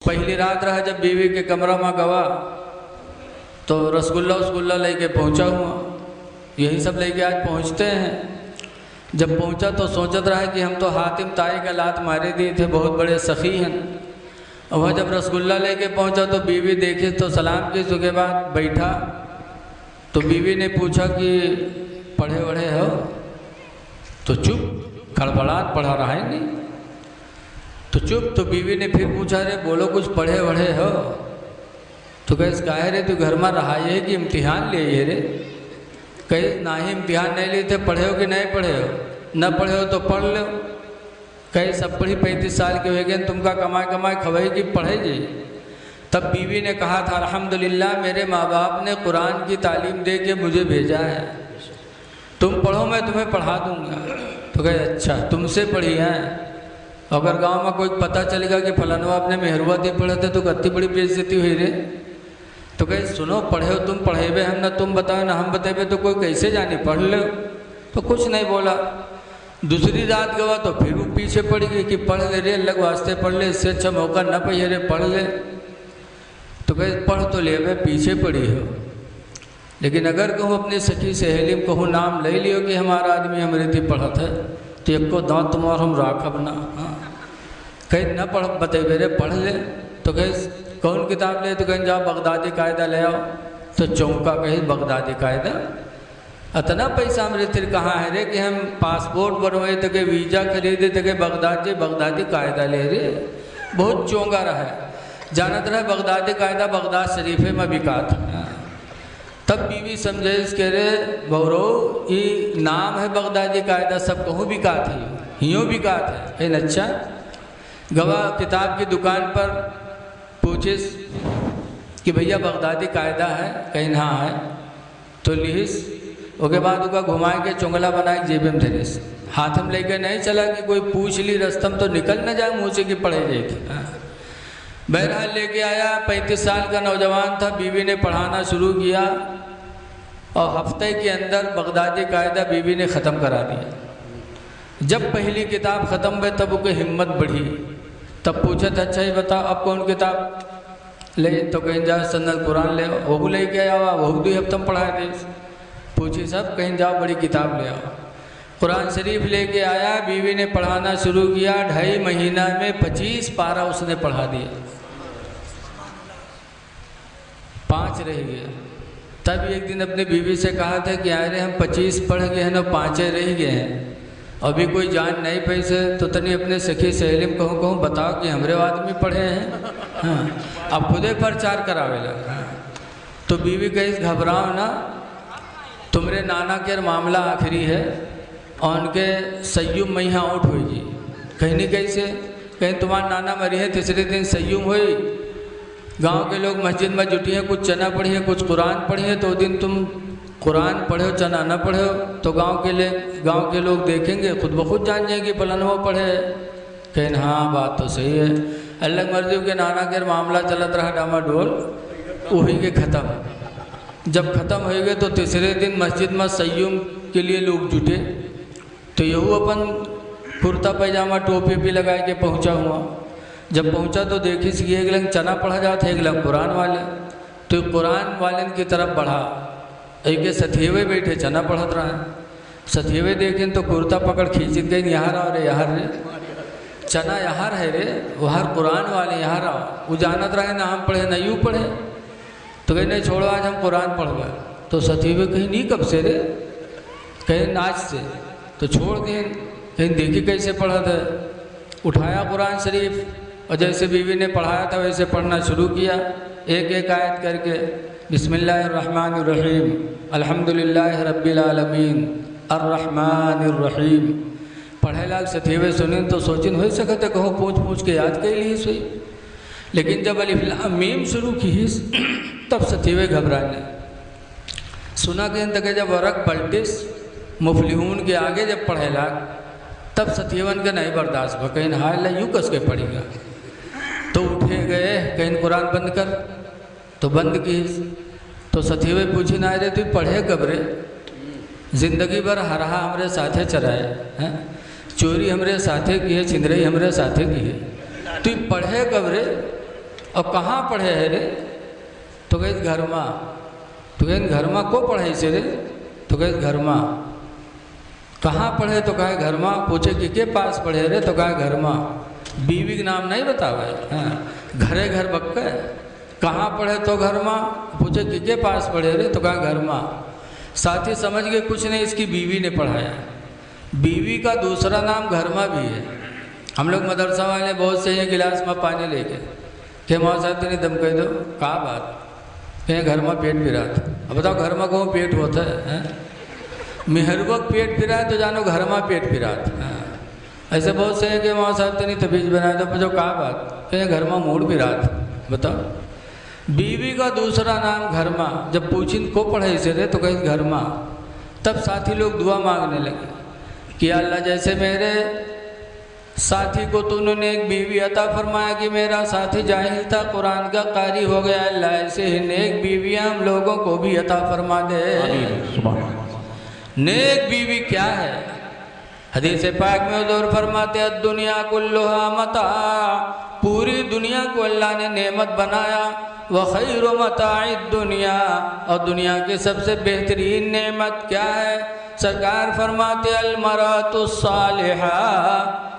पहली रात रहा जब बीवी के कमरा में गवा तो रसगुल्ला उसगुल्ला लेके पहुंचा हुआ, यही सब लेके आज पहुंचते हैं। जब पहुंचा तो सोचत रहा कि हम तो हातिम ताई का लात मारे दिए थे, बहुत बड़े सखी हैं। और वह जब रसगुल्ला लेके पहुंचा तो बीवी देखी तो सलाम की, उसके बाद बैठा तो बीवी ने पूछा कि पढ़े वढ़े हो? तो चुप, खड़बड़ाहट, पढ़ा रहा है नहीं तो चुप। तो बीवी ने फिर पूछा, रे बोलो कुछ पढ़े वढ़े हो? तो कहे काहे रे तू घर में रहा है कि इम्तिहान ले ये रे? कहे ना ही इम्तिहान नहीं लिए थे, पढ़े हो कि नहीं पढ़े हो? न पढ़े हो तो पढ़ लो। कहे सब पढ़ी 35 साल के हो गए, तुमका कमाए कमाए खवाई कि पढ़ेगी? तब बीवी ने कहा था, अल्हम्दुलिल्लाह मेरे माँ बाप ने कुरान की तालीम दे के मुझे भेजा है, तुम पढ़ो मैं तुम्हें पढ़ा दूंगा। तो कहे अच्छा तुमसे पढ़ी है? अगर गांव में कोई पता चलेगा कि फलानवा आपने मेहरुआ दे पढ़े थे तो कितनी बड़ी बेइज्जती हुई रे। तो कहे सुनो, पढ़े हो तुम, पढ़ेबे हम, ना तुम बताओ ना हम बतेबे तो कोई कैसे जाने, पढ़ लो। तो कुछ नहीं बोला। दूसरी रात गवा तो फिर वो पीछे पड़ गई कि पढ़ ले रे, अल्लाह के वास्ते पढ़ ले, इससे अच्छा मौका न पाइए रे, पढ़ ले। तो कहे पढ़ तो ले बे, पीछे पड़ी हो, लेकिन अगर कहूँ अपनी सखी सहेली में कहूँ नाम ले लियो कि हमारा आदमी अमृति पढ़त है तो एक को दांत तुम्हार हम राखब ना। हाँ कहीं न पढ़ बतेबे रे, पढ़ ले। तो कहे कौन किताब ले? तो कहीं जाओ बगदादी कायदा ले आओ। तो चौंका, कहे बगदादी कायदा? इतना पैसा मेरे तिर कहाँ है रे कि हम पासपोर्ट बनवाए तो के वीज़ा खरीदे तो के बगदादी कायदा ले रे। बहुत चौंका रहा है, जानत रहे बगदादी कायदा बगदाद शरीफे में बिका था। तब बीवी समझे कह रे बौरो ये नाम है बगदादी कायदा, सब कहूँ बिका थी, यूँ बिका थे। अच्छा गवा किताब की दुकान पर पूछे कि भैया बगदादी कायदा है? कहीं ना है। तो लिहिस उसके बाद उसका घुमाए के चुंगला बनाए जेब में धरे, हाथ में लेके नहीं चला कि कोई पूछ ली रस्तम तो निकल न जाए मुँह से कि पढ़े जाएगी। बहरहाल लेके आया, 35 साल का नौजवान था। बीवी ने पढ़ाना शुरू किया और हफ्ते के अंदर बगदादी कायदा बीवी ने ख़त्म करा दिया। जब पहली किताब ख़त्म हुई तब उसकी हिम्मत बढ़ी। तब पूछा था अच्छा ही बता अब कौन किताब ले? तो कहीं जा सन्नत कुरान ले, वह लेके आया हुआ, वह 2 हफ्ते में पढ़ा दे। पूछी सब, कहीं जाओ बड़ी किताब ले आओ। कुरान शरीफ लेके आया, बीवी ने पढ़ाना शुरू किया। 2.5 महीना में 25 पारा उसने पढ़ा दिया, 5 रह गए। तब एक दिन अपनी बीवी से कहा था कि अरे हम 25 पढ़ गए हैं ना, 5 रह गए हैं, अभी कोई जान नहीं पैसे तो तनी अपने सखी सहेली में कहूँ बताओ कि हमरे आदमी पढ़े हैं। हाँ अब खुदे प्रचार करावे लगा। हाँ। तो बीवी कही घबराओ ना, तुमरे नाना के मामला आखिरी है और उनके सयुम मैया आउट हुई। कहीं नहीं कैसे? कहीं तुम्हारा नाना मरी है, तीसरे दिन सयुम हुई, गांव के लोग मस्जिद में जुटी हैं, कुछ चना पढ़ी है कुछ कुरान पढ़ी है, तो दिन तुम कुरान पढ़े हो चना न पढ़े हो तो गांव के लोग देखेंगे, खुद ब खुद जान जाएंगे पलनवा पढ़े। कहीं हाँ बात तो सही है। अल्लाह मर्जी के नाना के मामला चलत रहा डामाडोल, वही के ख़त्म। जब ख़त्म हो गए तो तीसरे दिन मस्जिद में सयुम के लिए लोग जुटे। तो यहू अपन कुर्ता पैजामा टोपी भी लगा के पहुँचा हुआ। जब पहुँचा तो देखी सी एक लंग चना पढ़ा जाता, एक लंग कुरान वाले। तो कुरान वाले की तरफ बढ़ा, एक सथेवे बैठे चना पढ़त रहा है। सथेवे देखें तो कुर्ता पकड़ खींचित गई, यहाँ रहो रे यहाँ रे, चना यहाँ है रे, वहाँ कुरान वाले यहाँ रहो। वो जानत रहे ना हम पढ़े ना यूँ पढ़े। तो कहीं नहीं छोड़ो आज हम कुरान पढ़ गए। तो सथेवे कहीं नहीं कब से रे? कहीं नाच से। तो छोड़ दिए, कहीं देखी कैसे पढ़ा था। उठाया कुरान शरीफ और जैसे बीवी ने पढ़ाया था वैसे पढ़ना शुरू किया, एक एक आयत करके। बिस्मिल्लाहिर्रहमानिर्रहीम अल्हम्दुलिल्लाहि रब्बिल आलमीन अर्रहमानिर्रहीम। पढ़े लाग सथेवे सुने तो सोचिन हो सकते कहो पूछ के याद कर ली सोई। लेकिन जब अलिफ लाम मीम शुरू की तब सथेवे घबराने सुना के तक जब वरक पलटिस मुफलिहून के आगे जब पढ़े लाग तब सथेवन के नहीं बर्दाश्त हो, कहीं हाय ला यूँ कस के पड़ेगा। तो उठे गए, कहीं कुरान बंद कर, तो बंद की। तो सथेवे पूछी ना रे तू पढ़े कब रे? जिंदगी भर हरहा हमरे साथे चराए हैं, चोरी हमरे साथे की है, छिंदरई हमरे साथे की है, तू पढ़े कब रे? और कहाँ पढ़े है रे? तो कहे घर में। तो कहे घर में को पढ़े से रे? तो कहे घर में। कहाँ पढ़े? तो कहे घर में। पूछे कि के पास पढ़े रे? तो कहे घर में। बीवी का नाम नहीं बतावे, हाँ घरे घर बक्के। कहाँ पढ़े? तो घर में। पूछे कि के पास पढ़े रे? तो कहा घर में। साथी समझ गए कुछ नहीं, इसकी बीवी ने पढ़ाया। बीवी का दूसरा नाम घर में भी है। हम लोग मदरसा वाले बहुत से हैं गिलास में पानी लेके के माँ साहब तेरी दम कह दो, कहा बात कहें घर में पेट फिरा था। अब बताओ घर में कहूँ पेट होता है? मेहरबक पेट फिरा है तो जानो घर में पेट फिरा था। ऐसे बहुत से हैं कि माँ साहब तेरी तबीज बनाए तो पूछो कहा बात कहें घर में मूड फिरा था। बताओ बीवी का दूसरा नाम घर में। जब पूछिन को पढ़े से रे? तो कहीं घर में। तब साथी लोग दुआ मांगने लगे कि अल्लाह जैसे मेरे साथी को तूने एक बीवी अता फरमाया कि मेरा साथी जाहिल था कुरान का कारी हो गया, अल्लाह ऐसे ही नेक बीवियाँ हम लोगों को भी अता फरमा दे। नेक बीवी क्या है? हदीस पाक में हुज़ूर फरमाते दुनिया कुल्लुहा मता, पूरी दुनिया को अल्लाह ने नेमत बनाया। व खैरु मताइद दुनिया, और दुनिया की सबसे बेहतरीन नेमत क्या है? सरकार फरमाते अलमरातु सालिहा,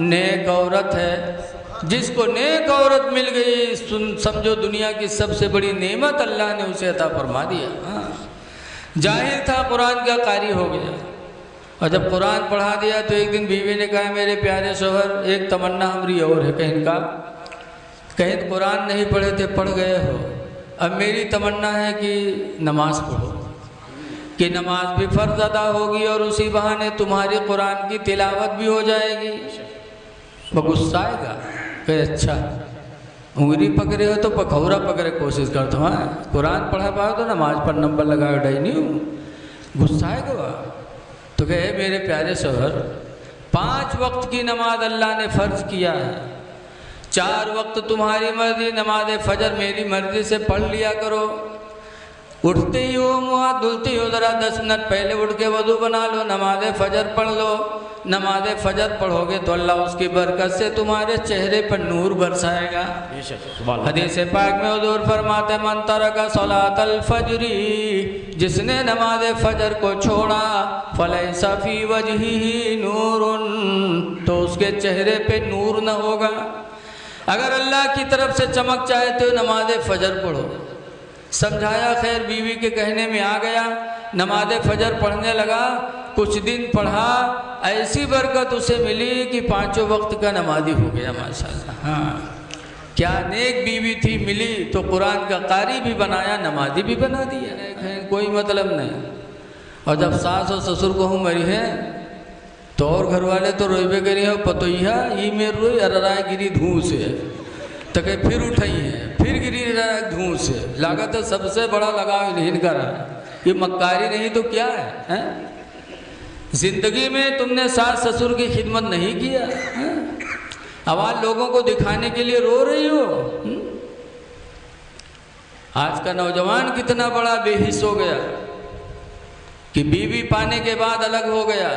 नेक औरत है। जिसको नेक औरत मिल गई समझो दुनिया की सबसे बड़ी नेमत अल्लाह ने उसे अता फरमा दिया। जाहिल था कुरान का कारी हो गया, और जब कुरान पढ़ा दिया तो एक दिन बीवी ने कहा मेरे प्यारे शोहर एक तमन्ना हमारी और है। कहीं का कहीं तो कुरान नहीं पढ़े थे, पढ़ गए हो। अब मेरी तमन्ना है कि नमाज पढ़ो, कि नमाज भी फ़र्ज अदा होगी और उसी बहाने तुम्हारी कुरान की तिलावत भी हो जाएगी। वो गुस्सा आएगा, कहे अच्छा उंगली पकड़े हो तो पखौरा पकड़े कोशिश करता हूँ, कुरान पढ़ा पाओ तो नमाज पर नंबर लगाओ डई नहीं हूँ। गुस्सा आएगा वह। तो कहे मेरे प्यारे शोहर 5 वक्त की नमाज अल्लाह ने फ़र्ज किया है, 4 वक्त तुम्हारी मर्जी, नमाज फजर मेरी मर्जी से पढ़ लिया करो। उठते ही हो मुँह धुलते हो ज़रा 10 मिनट पहले उठ के वज़ू बना लो, नमाज फजर पढ़ लो। नमाज फजर पढ़ोगे तो अल्लाह उसकी बरकत से तुम्हारे चेहरे पर नूर बरसाएगा। हदीस पाक में हुज़ूर फरमाते मन तरका सलातल फजरी, जिसने नमाज फजर को छोड़ा फलैसा फी वजहिही नूरुन, तो उसके चेहरे पे नूर न होगा। अगर अल्लाह की तरफ से चमक चाहते हो नमाज फजर पढ़ो। समझाया, खैर बीवी के कहने में आ गया, नमाज फजर पढ़ने लगा। कुछ दिन पढ़ा, ऐसी बरकत उसे मिली कि 5 वक्त का नमाजी हो गया माशाल्लाह। हाँ क्या नेक बीवी थी मिली, तो कुरान का कारी भी बनाया, नमाजी भी बना दिया। कोई मतलब नहीं। और जब सास और ससुर को हम मरी है तो और घर वाले तो रोइबे करी हो पतोइया ये मेर रोई अराय गिरी धूँ से, तो कहे फिर उठाई है, फिर गिरी धूँ से। लागत है सबसे बड़ा लगाव इनका रहा। ये मक्कारी नहीं तो क्या है? जिंदगी में तुमने सास ससुर की खिदमत नहीं किया, अब आज लोगों को दिखाने के लिए रो रही हो। आज का नौजवान कितना बड़ा बेहिस हो गया कि बीवी पाने के बाद अलग हो गया,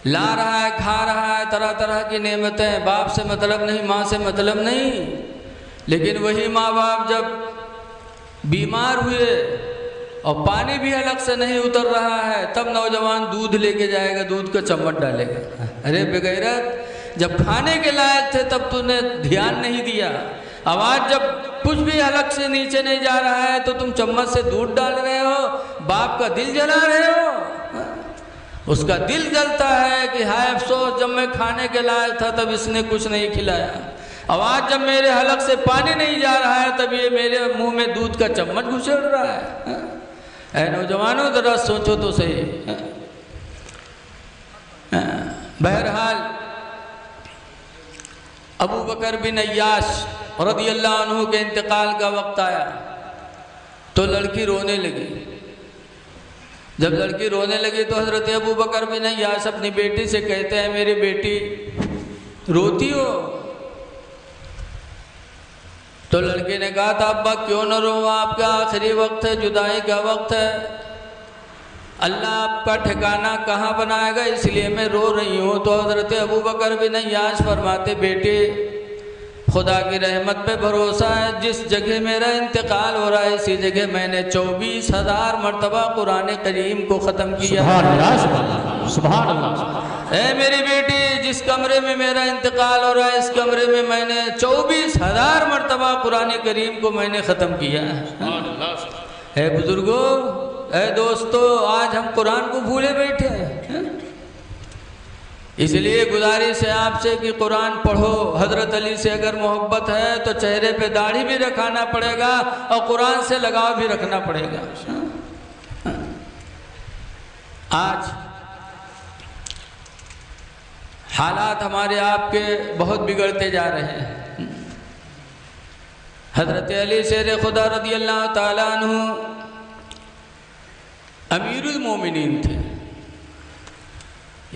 ला रहा है, खा रहा है, तरह तरह की नेमतें, बाप से मतलब नहीं, माँ से मतलब नहीं। लेकिन वही माँ बाप जब बीमार हुए और पानी भी अलग से नहीं उतर रहा है, तब नौजवान दूध लेके जाएगा, दूध का चम्मच डालेगा। अरे बेगैरत, जब खाने के लायक थे तब तूने ध्यान नहीं दिया। अब आज जब कुछ भी अलग से नीचे नहीं जा रहा है तो तुम चम्मच से दूध डाल रहे हो, बाप का दिल जला रहे हो। उसका दिल जलता है कि हाय अफसोस, जब मैं खाने के लायक था तब इसने कुछ नहीं खिलाया। अब आज जब मेरे हलक से पानी नहीं जा रहा है तब ये मेरे मुंह में दूध का चम्मच घुसेड़ रहा है। ऐ नौजवानों जरा सोचो तो सही। बहरहाल अबू बकर बिन अय्याश रज़ियल्लाहु अन्हु के इंतकाल का वक्त आया तो लड़की रोने लगी। जब लड़की रोने लगी तो हज़रत अबू बकर बिन अय्याश अपनी बेटी से कहते हैं, मेरी बेटी रोती हो? तो लड़की ने कहा था, अब्बा क्यों न रो, आपका आखिरी वक्त है, जुदाई का वक्त है, अल्लाह आपका ठिकाना कहाँ बनाएगा, इसलिए मैं रो रही हूँ। तो हज़रत अबू बकर बिन अय्याश फरमाते, बेटे खुदा की रहमत पे भरोसा है। जिस जगह मेरा इंतकाल हो रहा है इसी जगह मैंने 24,000 मरतबा कुरान करीम को ख़त्म किया। सुभान अल्लाह। ऐ मेरी बेटी, जिस कमरे में मेरा इंतकाल हो रहा है इस कमरे में मैंने 24,000 मरतबा कुरान करीम को मैंने ख़त्म किया है। बुजुर्गों, ऐ दोस्तों, आज हम कुरान को भूले बैठे हैं। इसलिए गुजारिश है आपसे कि कुरान पढ़ो। हज़रत अली से अगर मोहब्बत है तो चेहरे पे दाढ़ी भी रखाना पड़ेगा और कुरान से लगाव भी रखना पड़ेगा। आज हालात हमारे आपके बहुत बिगड़ते जा रहे हैं। हज़रत अली शेर खुदा रज़ी अल्लाह ताला अन्हु अमीरुल मोमिनीन थे।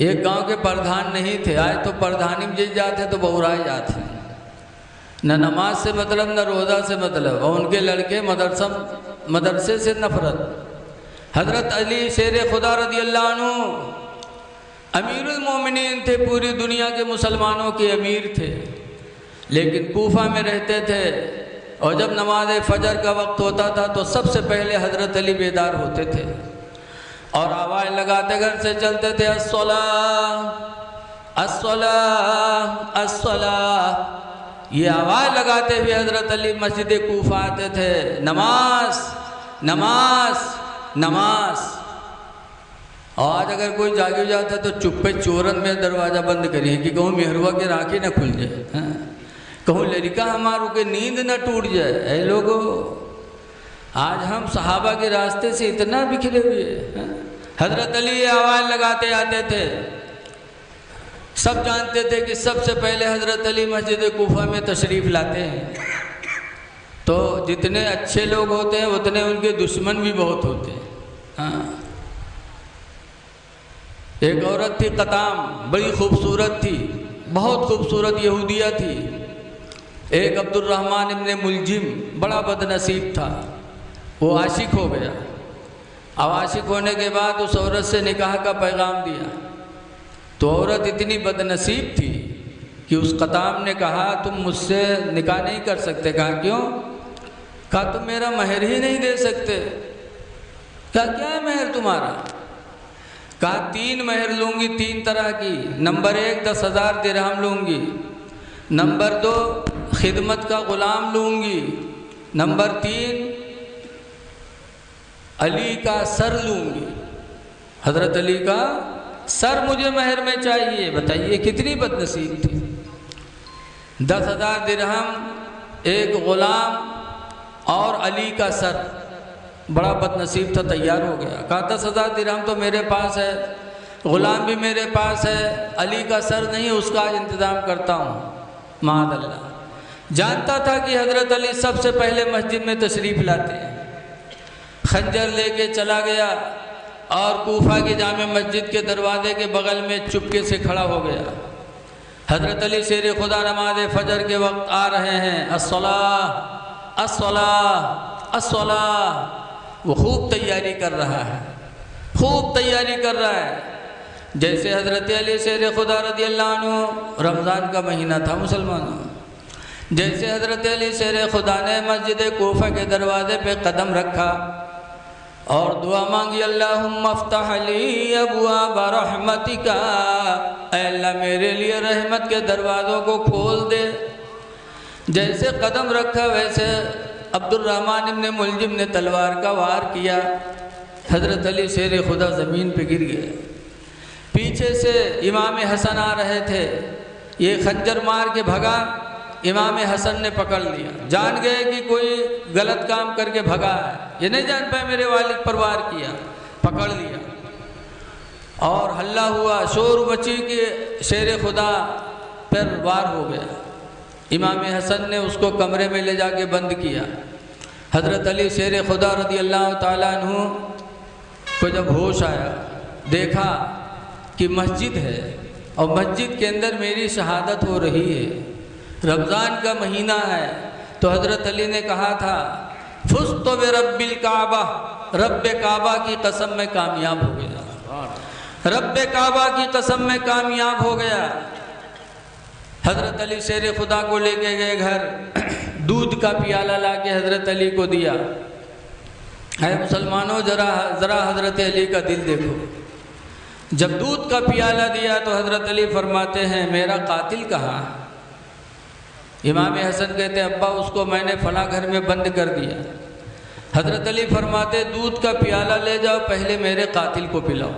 एक गांव के प्रधान नहीं थे। आज तो प्रधानी में जिस जाते तो बहुराए जाते, न नमाज से मतलब न रोज़ा से मतलब, और उनके लड़के मदरसे से नफरत। हज़रत अली शेर खुदा रज़ी अल्लाह अन्हु अमीरुल मोमिनीन थे, पूरी दुनिया के मुसलमानों के अमीर थे, लेकिन कूफा में रहते थे। और जब नमाज फजर का वक्त होता था तो सबसे पहले हज़रत अली बेदार होते थे और आवाज़ लगाते घर से चलते थे, अस्सलाह अस्सलाह अस्सलाह। ये आवाज़ लगाते हुए हज़रत अली मस्जिद कूफा आते थे, नमाज नमाज नमाज। और आज अगर कोई जागे जाता है तो चुप्पे चोरन में दरवाज़ा बंद करिए कि कहूँ मेहरवा के राखी न खुल जाए, कहूँ लड़का हमारों के नींद न टूट जाए। ऐ लोगों, आज हम सहाबा के रास्ते से इतना बिखरे हुए हैं। हज़रत अली आवाज़ लगाते आते थे, सब जानते थे कि सबसे पहले हज़रत अली मस्जिद कूफा में तशरीफ़ लाते हैं। तो जितने अच्छे लोग होते हैं उतने उनके दुश्मन भी बहुत होते हैं। हाँ, एक औरत थी कताम, बड़ी खूबसूरत थी, बहुत खूबसूरत यहूदिया थी। एक अब्दुर्रहमान इब्ने मुलजिम बड़ा बदनसीब था, वो आशिक हो गया। अब आशिक होने के बाद उस औरत से निकाह का पैगाम दिया। तो औरत इतनी बदनसीब थी कि उस कताम ने कहा तुम मुझसे निकाह नहीं कर सकते। कहा क्यों? कहा तुम मेरा महर ही नहीं दे सकते। कहा क्या है महर तुम्हारा? कहा 3 महर लूँगी, 3 तरह की। नंबर 1 10,000 दिरहम लूँगी, नंबर 2 खिदमत का ग़ुलाम लूँगी, नंबर 3 अली का सर लूँगी। हज़रत अली का सर मुझे महर में चाहिए। बताइए कितनी बदनसीब थी। 10,000 दिरहम, एक ग़ुलाम और अली का सर। बड़ा बदनसीब था, तैयार हो गया। कहा 10,000 दिरहम तो मेरे पास है, ग़ुलाम भी मेरे पास है, अली का सर नहीं, उसका इंतज़ाम करता हूँ। माअल्लाह जानता था कि हज़रत अली सबसे पहले मस्जिद में तशरीफ़ लाते हैं। खंजर लेके चला गया और कूफा की जामे मस्जिद के दरवाजे के बगल में चुपके से खड़ा हो गया। हज़रत अली शेर खुदा नमाज फजर के वक्त आ रहे हैं, अस्सलाह अस्सलाह अस्सलाह। वो खूब तैयारी कर रहा है, खूब तैयारी कर रहा है। जैसे हज़रत अली शेर खुदा रज़ी अल्लाह अन्हु, रमज़ान का महीना था मुसलमानों, जैसे हज़रत अली शेर खुदा ने मस्जिद कूफा के दरवाजे पे कदम रखा और दुआ मांगी, अल्लाहुम्मा अफ्तह ली अबवाब रहमतिका, अल्लाह मेरे लिए रहमत के दरवाज़ों को खोल दे। जैसे कदम रखा वैसे अब्दुर्रहमान इब्ने मुलजिम ने तलवार का वार किया। हज़रत अली शेर खुदा ज़मीन पे गिर गए। पीछे से इमाम हसन आ रहे थे, ये खंजर मार के भगा। इमाम हसन ने पकड़ लिया, जान गए कि कोई गलत काम करके भगा है, ये नहीं जान पाए मेरे वालिद पर वार किया। पकड़ लिया और हल्ला हुआ, शोर मची कि शेर खुदा पर वार हो गया। इमाम हसन ने उसको कमरे में ले जाके बंद किया। हज़रत अली शेर खुदा रज़ी अल्लाह ताला अन्हु को जब होश आया, देखा कि मस्जिद है और मस्जिद के अंदर मेरी शहादत हो रही है, रमज़ान का महीना है। तो हज़रत अली ने कहा था, फुज़्तु बिरब्बिल काबा, रब काबा की कसम में कामयाब हो गया, रब काबा की कसम में कामयाब हो गया। हज़रत अली शेर खुदा को लेके गए घर, दूध का प्याला ला के हज़रत अली को दिया। है मुसलमानों, ज़रा हज़रत अली का दिल देखो। जब दूध का प्याला दिया तो हज़रत अली फरमाते हैं मेरा कातिल कहाँ है? इमाम हसन कहते हैं अब्बा उसको मैंने फला घर में बंद कर दिया। हज़रत अली फरमाते दूध का प्याला ले जाओ, पहले मेरे कातिल को पिलाओ।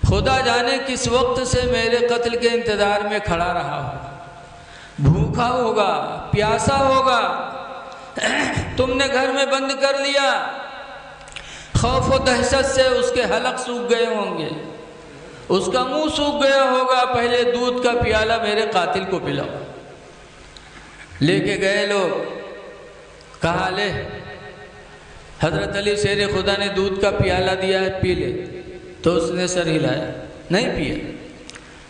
खुदा जाने किस वक्त से मेरे कत्ल के इंतज़ार में खड़ा रहा हो, भूखा होगा, प्यासा होगा, तुमने घर में बंद कर लिया। खौफ व दहशत से उसके हलक सूख गए होंगे, उसका मुंह सूख गया होगा, पहले दूध का प्याला मेरे कातिल को पिलाओ। लेके गए लोग, कहा ले हज़रत अली शेर खुदा ने दूध का प्याला दिया है, पी ले। तो उसने सर हिलाया, नहीं पिया।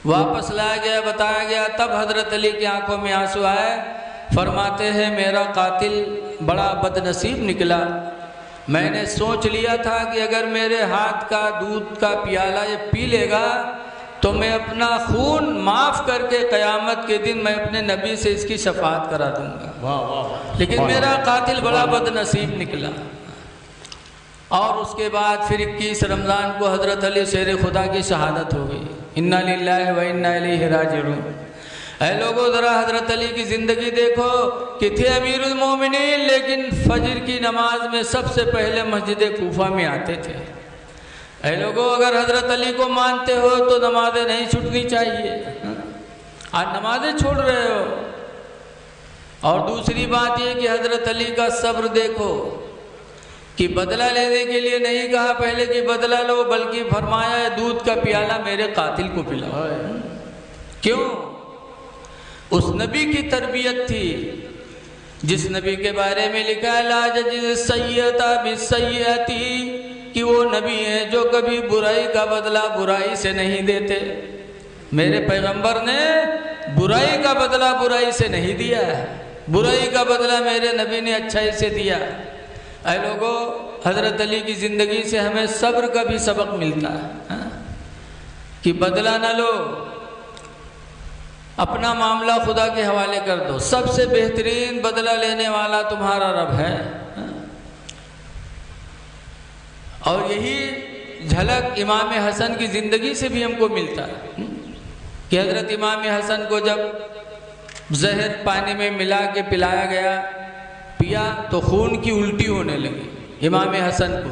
वापस लाया गया, बताया गया, तब हज़रत अली की आंखों में आंसू आए। फरमाते हैं मेरा कातिल बड़ा बदनसीब निकला। मैंने सोच लिया था कि अगर मेरे हाथ का दूध का प्याला ये पी लेगा तो मैं अपना खून माफ़ करके क़यामत के दिन मैं अपने नबी से इसकी शफाअत करा दूंगा। वाह वाह। लेकिन मेरा कातिल बड़ा बदनसीब निकला। और उसके बाद फिर 21 रमज़ान को हज़रत अली शेर खुदा की शहादत हो गई। इन्ना लिल्लाहि व इन्ना इलैहि राजिऊन। ऐ लोगों, ज़रा हज़रत अली की ज़िंदगी देखो कि थे अमीरुल मोमिनीन, लेकिन फजर की नमाज में सबसे पहले मस्जिद कूफा में आते थे। ऐ लोगों, अगर हज़रत अली को मानते हो तो नमाज़ें नहीं छूटनी चाहिए। आज नमाज़ें छोड़ रहे हो। और दूसरी बात यह कि हज़रत अली का सब्र देखो कि बदला लेने के लिए नहीं कहा पहले कि बदला लो, बल्कि फरमाया दूध का प्याला मेरे कातिल को पिलाओ। क्यों? उस नबी की तरबियत थी जिस नबी के बारे में लिखा है ला जज़ी सय्यता बिसय्यती, कि वो नबी है जो कभी बुराई का बदला बुराई से नहीं देते। मेरे पैगंबर ने बुराई का बदला बुराई से नहीं दिया है, बुराई का बदला मेरे नबी ने अच्छाई से दिया। ऐ लोगों, हज़रत अली की ज़िंदगी से हमें सब्र का भी सबक मिलता है कि बदला ना लो, अपना मामला खुदा के हवाले कर दो। सबसे बेहतरीन बदला लेने वाला तुम्हारा रब है। और यही झलक इमाम हसन की ज़िंदगी से भी हमको मिलता है कि हज़रत इमाम हसन को जब जहर पानी में मिला के पिलाया गया, पिया तो खून की उल्टी होने लगी इमाम हसन को।